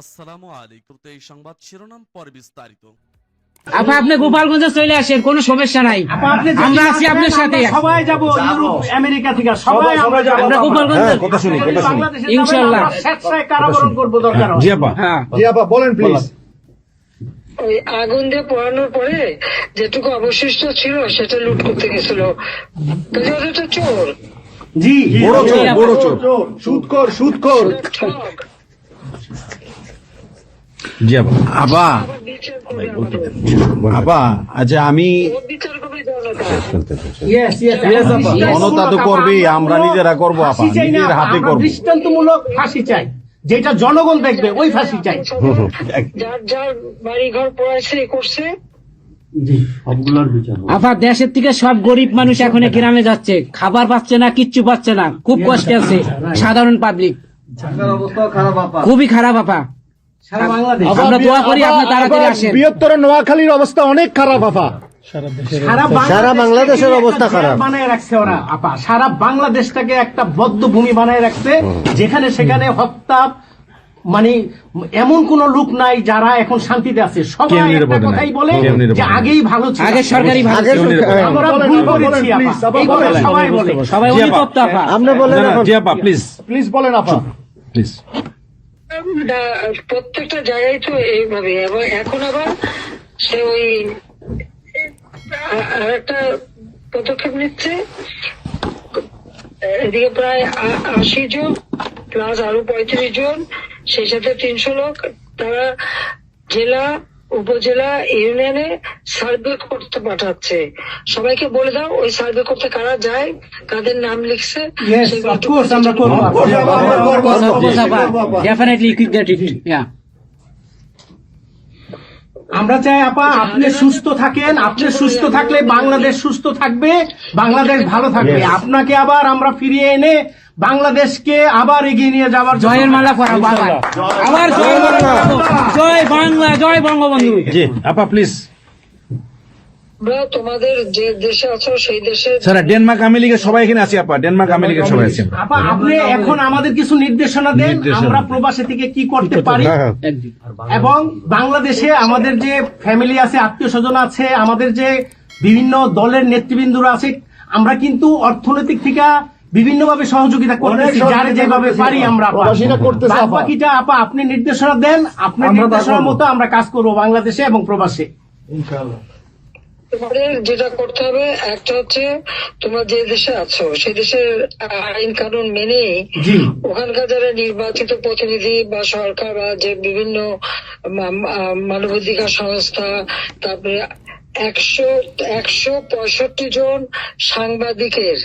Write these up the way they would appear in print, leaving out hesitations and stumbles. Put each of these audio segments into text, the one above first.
আসসালামু আলাইকুম। এই সংবাদ শিরোনাম পরে বিস্তারিত। আপা আপনি গোপালগঞ্জে চলে আসেন, কোনো সমস্যা নাই, আমরা আছি আপনার সাথে। সবাই যাব ইউরোপ আমেরিকা থেকে সবাই আমরা গোপালগঞ্জে কথা শুনি ইনশাআল্লাহ স্বেচ্ছায় কারাবরণ করব দরকার হয়। জি আপা, হ্যাঁ জি আপা বলেন প্লিজ। ওই আগুন দিয়ে পোড়ানোর পরে যেটুকু অবশিষ্ট ছিল সেটা লুট করতে গেছিল, কাজে ওদের তো চোর, জি বড় চোর, বড় চোর, সুদখোর, সুদখোর। ঠক। জি আপা। আপা, আবার বিচার করবে আমাদের। আপা আচ্ছা আমি ওর বিচার করবে জনতা। ইয়েস ইয়েস জনতা তো করবে, আমরা নিজেরা করব আপা, নিজের হাতে করব। দৃষ্টান্তমূলক ফাঁসি চাই, যেটা জনগণ দেখবে ওই ফাঁসি চাই। যার যার বাড়ি ঘর পড়াইছে করছে, আপা দেশের থেকে সব গরিব মানুষ এখন গ্রামে যাচ্ছে, খাবার পাচ্ছে না, কিচ্ছু পাচ্ছে না, খুব কষ্টে আছে সাধারণ পাবলিক, খুবই খারাপ আপা। আমরা দোয়া করি আপনি তাড়াতাড়ি আসেন। বৃহত্তর নোয়াখালীর অবস্থা অনেক খারাপ আপা। সারা বাংলাদেশের অবস্থা খারাপ বানায় রাখছে ওরা আপা, সারা বাংলাদেশটাকে একটা বদ্ধ ভূমি বানায় রাখছে, যেখানে সেখানে হত্যা, মানে এমন কোন লোক নাই যারা এখন শান্তিতে আছে। সবাই একটা কথাই বলে যে আগেই ভালো ছিল, আগে সরকারি ভালো ছিল। আমরা ভুল করেছি আপা, এই কথা সবাই বলে। সবাই অনুতপ্ত আপা। আপনি বলেন জি আপা, প্লিজ প্লিজ বলেন আপা, প্লিজ। প্রত্যেকটা জায়গায় তো এইভাবে। এবং এখন আবার সে ওই আর একটা পদক্ষেপ নিচ্ছে, এদিকে প্রায় 80 জন প্লাস আরো 35 জন, সেই সাথে 300 লোক, তারা জেলা উপজেলা ইউনিয়নে সার্ভে করতে পাঠাচ্ছে। সবাইকে বলে দাও ওই সার্ভে করতে কারা যায়, কাদের নাম লিখছে, সেগুলো একটু আমরা করবো। Definitely you could get it. Yeah. আমরা চাই আপা আপনি সুস্থ থাকেন, আপনি সুস্থ থাকলে বাংলাদেশ সুস্থ থাকবে, বাংলাদেশ ভালো থাকবে। আপনাকে আবার আমরা ফিরিয়ে এনে বাংলাদেশকে আবার এগিয়ে নিয়ে যাওয়ার জন্য জয়ের মালা পরাবো আবার, আবার জয়ের মালা পরাবো। জয় বাংলা, জয় বঙ্গবন্ধু। জি আপা প্লিজ। আমরা তোমাদের যে দেশে আছো সেই দেশে স্যার ডেনমার্ক আমেরিকা সবাই এখানে আছে আপা, ডেনমার্ক আমেরিকা সবাই আছে আপা। আপনি এখন আমাদের কিছু নির্দেশনা দেন, আমরা প্রবাসী থেকে কি করতে পারি, এবং বাংলাদেশে আমাদের যে ফ্যামিলি আছে, আত্মীয় স্বজন আছে, আমাদের যে বিভিন্ন দলের নেতৃবৃন্দরা আছে, আমরা কিন্তু অর্থনৈতিক থেকে বিভিন্ন ভাবে সহযোগিতা করতেছি, যার যেভাবে পারি আমরা। বাকিটা আপা আপনি নির্দেশনা দেন, আপনার নির্দেশনার মতো আমরা কাজ করবো বাংলাদেশে এবং প্রবাসে। তোমাদের যেটা করতে হবে, একটা হচ্ছে তোমরা যে দেশে আছো সেই দেশের আইন কানুন মেনে ওখানকার যারা নির্বাচিত প্রতিনিধি বা সরকার বা যে বিভিন্ন মানবাধিকার সংস্থা, তারপরে 165 জন সাংবাদিকের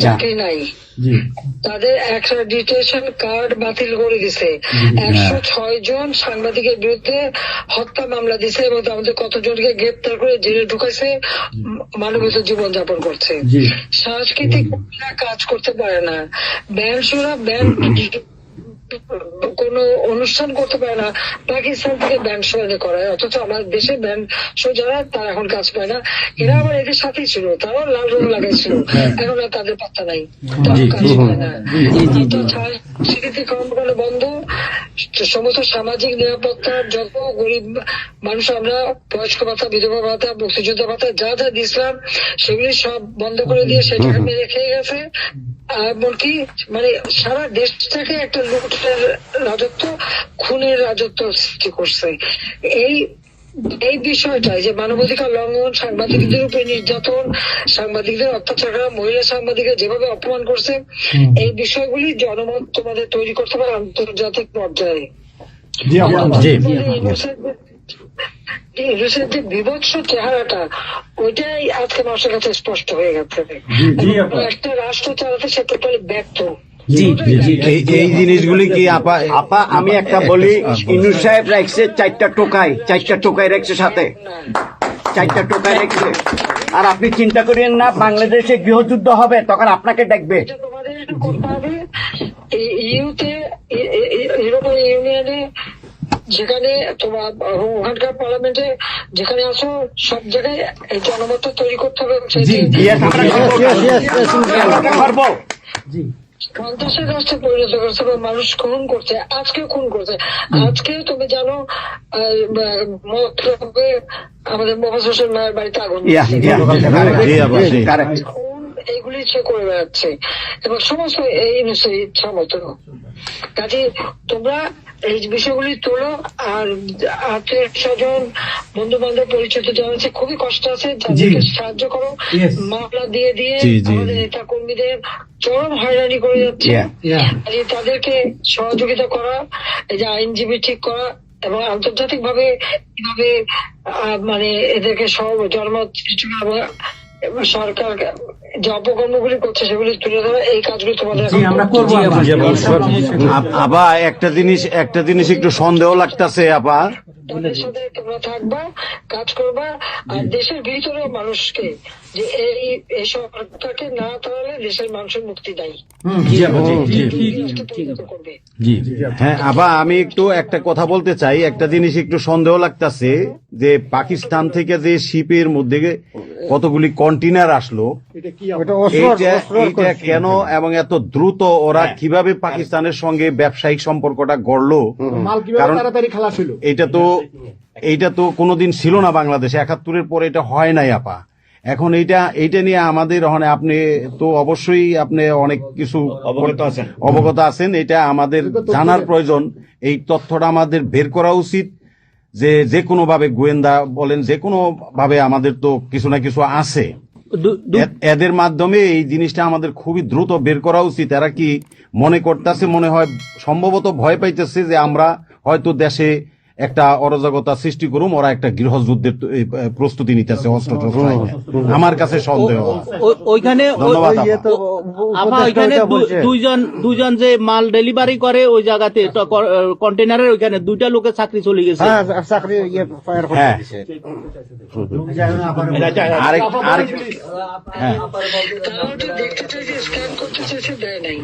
চাকরি নাই, তাদের অ্যাক্রেডিটেশন কার্ড বাতিল করে দিছে। 106 জন সাংবাদিকের বিরুদ্ধে হত্যা মামলা দিছে এবং আমাদের কতজনকে গ্রেপ্তার করে জেলে ঢুকাইছে, মানবিত জীবন যাপন করছে। সাংস্কৃতিক কাজ করতে পারে না, ব্যান্ড শোনা, ব্যান্ড কোন অনুষ্ঠান করতে পারে না, পাকিস্তান থেকে ব্যান্ড শো এনে করায়, অথচ আমার দেশে ব্যান্ড শো যারা তারা এখন কাজ পায় না। এরা আবার এদের সাথেই ছিল, তারাও লাল রং লাগাইছিল, এখন আর তাদের পাত্তা নাই, কাজ পায় না। স্বীকৃতি কর্মকাণ্ড বন্ধ, সমস্ত সামাজিক নিরাপত্তার যত গরিব মানুষ আমরা বয়স্ক ভাতা, বিধবা ভাতা, মুক্তিযোদ্ধা ভাতা যা যা দিয়েছিলাম সেগুলি সব বন্ধ করে দিয়ে সেটাকে মেরে খেয়ে গেছে। এমনকি মানে সারা দেশটাকে একটা লুটের রাজত্ব, খুনের রাজত্ব সৃষ্টি করছে। এই বিষয়টাই যে মানবাধিকার লঙ্ঘন, সাংবাদিকদের উপরে নির্যাতন, সাংবাদিকদের অত্যাচার করা, মহিলা সাংবাদিকদের যেভাবে অপমান করছে, এই বিষয়গুলি জনমত তোমাদের তৈরি করতে পারে আন্তর্জাতিক পর্যায়ে। ইউনুসের যে বিভৎস চেহারাটা, ওইটাই আজকে মানুষের কাছে স্পষ্ট হয়ে গেছে। একটা রাষ্ট্র চালাতে সে টোটালি ব্যর্থ। এই জিনিসগুলি কি আপা? আপা আমি একটা বলি, ইউনুস সাহেব রাখছে 4টা টোকাই রাখছে, সাথে 4টা টোকাই রাখছে। আর আপনি চিন্তা করেন না বাংলাদেশে গৃহযুদ্ধ হবে তখন আপনাকে ডাকবে। তোমাদের করতে হবে ইউরোপিয়ান ইউনিয়নে, যেখানে তোমার ওখানকার পার্লামেন্টে যেখানে আছো, সব জায়গায় এই জনমত তৈরি করতে হবে। সন্ত্রাসের রাষ্ট্রে পরিণত করছে বা মানুষ খুন করছে, আজকে খুন করছে। আজকে তুমি জানো মতলবে আমাদের মোহাম্মদ হোসেন মায়ের বাড়িতে আগুন দিয়েছে। এইগুলি সে করে বেড়াচ্ছে এবং সমস্ত এই ইচ্ছা মতো। কাজে তোমরা এই বিষয়গুলি তোলো, আর আত্মীয় স্বজন বন্ধু বান্ধব পরিচিত জানাচ্ছে খুবই কষ্ট আছে, যাদেরকে সাহায্য করো। মামলা দিয়ে দিয়ে আমাদের নেতা কর্মীদের চরম হয়রানি করে যাচ্ছে। তাদেরকে সহযোগিতা করা, এই যে আইনজীবী ঠিক করা এবং আন্তর্জাতিক ভাবে কিভাবে মানে এদেরকে সব জনমত এবং সরকার যে অপকর্মগুলি করছে সেগুলি তুলে ধরা, এই কাজগুলি তোমাদের আমরা করবো। আপা একটা জিনিস একটু সন্দেহ লাগতেছে আপা, তাদের সাথে তোমরা থাকবা, কাজ করবা, আর দেশের ভিতরে মানুষকে যে এই সরকারকে না তাহলে দেশের মানুষের মুক্তি দেয় করবে। হ্যাঁ আপা, আমি একটু একটা কথা বলতে চাই। একটা জিনিস একটু সন্দেহ লাগতেছে যে পাকিস্তান থেকে যে শিপের মধ্যে কতগুলি কন্টেইনার আসলো, এইটা কেন এবং এত দ্রুত ওরা কিভাবে পাকিস্তানের সঙ্গে ব্যবসায়িক সম্পর্কটা গড়লো? কারণ এইটা তো কোনোদিন ছিল না বাংলাদেশে, 71-এর পরে এটা হয় নাই আপা। এখন এইটা নিয়ে আমাদের আপনি তো অবশ্যই আপনি অনেক কিছু অবগত আছেন, এটা আমাদের জানার প্রয়োজন। এই তথ্যটা আমাদের বের করা উচিত যে কোনো ভাবে, গোয়েন্দা বলেন, যে কোনো ভাবে আমাদের তো কিছু না কিছু আছে, এদের মাধ্যমে এই জিনিসটা আমাদের খুবই দ্রুত বের করা উচিত। এরা কি মনে করতেছে, মনে হয় সম্ভবত ভয় পাইতেছে যে আমরা হয়তো দেশে একটা অরাজকতা সৃষ্টি করুম, ওরা একটা গৃহযুদ্ধের প্রস্তুতি নিতেছে, অস্ত্র আমার কাছে সন্দেহ। ওইখানে দুইজন যে মাল ডেলিভারি করে ওই জায়গাতে কন্টেনারের ওইখানে 2টা লোকের চাকরি চলে গেছে। দেখতে চাইছে, স্ক্যান করতে চাইছে, দেয় নাই।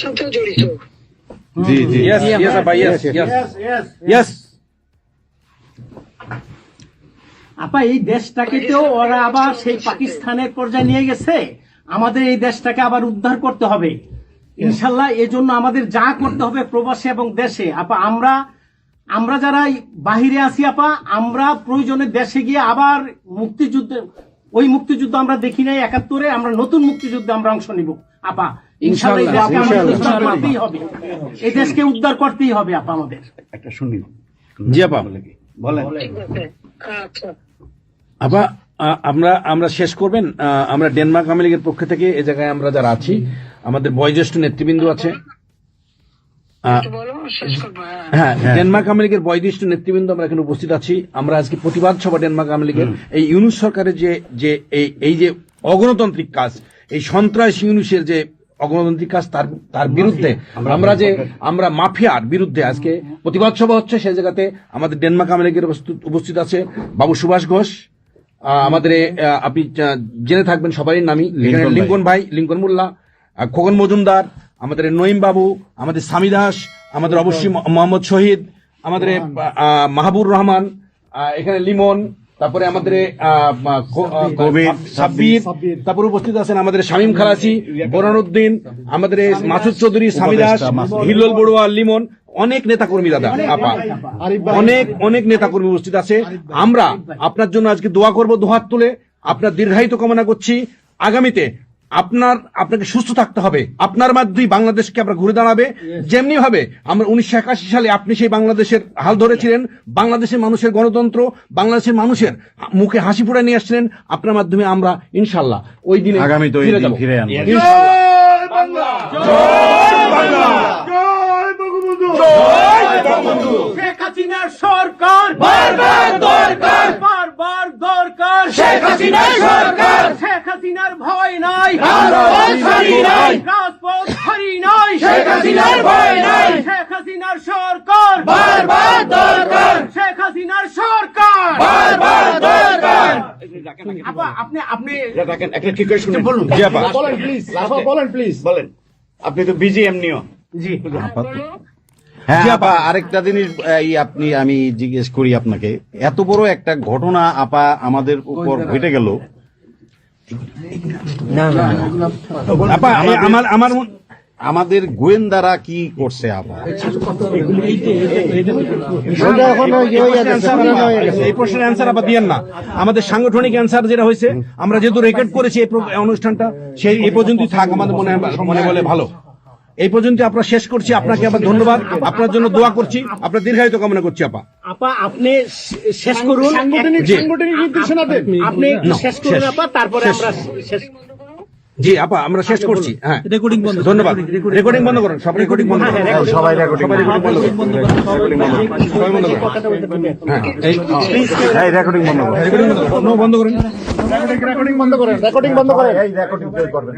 সাথে জড়িত। আপা এই দেশটাকে তো ওরা আবার সেই পাকিস্তানের পর্যায়ে নিয়ে গেছে, আমাদের এই দেশটাকে আবার উদ্ধার করতে হবে ইনশাল্লাহ। এজন্য আমাদের যা করতে হবে প্রবাসী এবং দেশে, আপা আমরা যারা বাহিরে আছি আপা, আমরা প্রয়োজনে দেশে গিয়ে আবার ওই মুক্তিযুদ্ধ আমরা দেখি নাই 71-এ, আমরা নতুন মুক্তিযুদ্ধে আমরা অংশ নিব আপা ইনশাল্লাহ। এই দেশকে আমাদের উদ্ধার করতেই হবে, এই দেশকে উদ্ধার করতেই হবে আপা আমাদের। একটা শুনি। জি আপা বলেন। আচ্ছা আপা, আমরা শেষ করবেন। আমরা ডেনমার্ক আওয়ামী লীগের পক্ষ থেকে এই জায়গায় আমরা যারা আছি, আমাদের বয়োজ্যেষ্ঠ নেতৃবৃন্দ আছে। হ্যাঁ, ডেনমার্ক আওয়ামী লীগের বয়োজ্যেষ্ঠ নেতৃবৃন্দ আমরা এখানে উপস্থিত আছি। আমরা আজকে প্রতিবাদ সভা ডেনমার্ক আওয়ামী লীগের এই ইউনূস সরকারের এই যে অগণতান্ত্রিক কাজ, এই সন্ত্রাসী ইউনূসের যে অগণতান্ত্রিক কাজ, তার বিরুদ্ধে আমরা মাফিয়ার বিরুদ্ধে আজকে প্রতিবাদ সভা হচ্ছে। সেই জায়গাতে আমাদের ডেনমার্ক আওয়ামী লীগের উপস্থিত আছে বাবু সুভাষ ঘোষ, আমাদের আপনি জেনে থাকবেন সবারই নামই, এখানে লিঙ্কন ভাই, লিঙ্কন মোল্লা, খোকন মজুমদার, আমাদের নঈম বাবু, আমাদের স্বামী দাস, আমাদের অবশ্যই মোহাম্মদ শহীদ, আমাদের মাহবুর রহমান, এখানে লিমন, তারপরে আমাদের সাব্বির, তারপরে উপস্থিত আছেন আমাদের শামীম খালাসি, বোরানুদ্দিন, আমাদের মাসুদ চৌধুরী, স্বামী দাস, হিল্লোল বড়ুয়া, লিমন, অনেক নেতাকর্মী দাদা আপা, অনেক নেতাকর্মী উপস্থিত আছে। আমরা আপনার জন্য আজকে দোয়া করব, দুহাত তুলে আপনার দীর্ঘায়িত কামনা করছি। আগামীতে আপনাকে সুস্থ থাকতে হবে, আপনার মাধ্যমেই বাংলাদেশকে আমরা ঘুরে দাঁড়াবে। যেমনি ভাবে আমরা 1981 সালে আপনি সেই বাংলাদেশের হাল ধরেছিলেন, বাংলাদেশের মানুষের গণতন্ত্র, বাংলাদেশের মানুষের মুখে হাসি ফুটায় নিয়ে আসছিলেন, আপনার মাধ্যমে আমরা ইনশাল্লাহ ওই দিনে আগামীতে ফিরে আনবো। শেখ হাসিনার সরকার বারবার দরকার, বারবার দরকার। শেখ হাসিনার সরকার, শেখ হাসিনার ভয় নাই, রাজপথ হারি নাই, রাজপথ হারি নাই। শেখ হাসিনার ভয় নাই, শেখ হাসিনার সরকার বারবার দরকার, শেখ হাসিনার সরকার বারবার দরকার। আপা আপনি একটা ঠিক করে শুনুন। বলুন প্লিজ, বলেন প্লিজ, বলেন। আপনি তো বিজি এমনিও। জি হ্যাঁ আপা, আরেকটা জিনিস আমি জিজ্ঞেস করি আপনাকে, এত বড় একটা ঘটনা আপা আমাদের উপর ঘটে গেল, আপা আমার আমাদের গোয়েন্দারা কি করছে আপা? এই প্রশ্নের অ্যান্সার আবার দিয়েন না। আমাদের সাংগঠনিক অ্যান্সার যেটা হয়েছে, আমরা যেহেতু রেকর্ড করেছি এই অনুষ্ঠানটা, সেই এই পর্যন্তই থাক, আমাদের মনে বলে ভালো। এই পর্যন্ত আমরা শেষ করছি। আপনাকে আবার ধন্যবাদ, আপনার জন্য দোয়া করছি, আপনার দীর্ঘায়িত কামনা করছি আপা। আপা আপনি শেষ করুন, সাংগঠনিক নির্দেশনা দেন, আপনি শেষ করুন আপা, তারপরে আমরা শেষ। জি আপা, আমরা শেষ করছি। হ্যাঁ, রেকর্ডিং বন্ধ। ধন্যবাদ। রেকর্ডিং বন্ধ করুন, সব রেকর্ডিং বন্ধ করুন, সবাই রেকর্ডিং বন্ধ করুন, সবাই বন্ধ করুন। হ্যাঁ, এই রেকর্ডিং বন্ধ করুন, রেকর্ডিং বন্ধ করেন, রেকর্ডিং বন্ধ করেন, রেকর্ডিং বন্ধ করেন, এই রেকর্ডিং করবেন।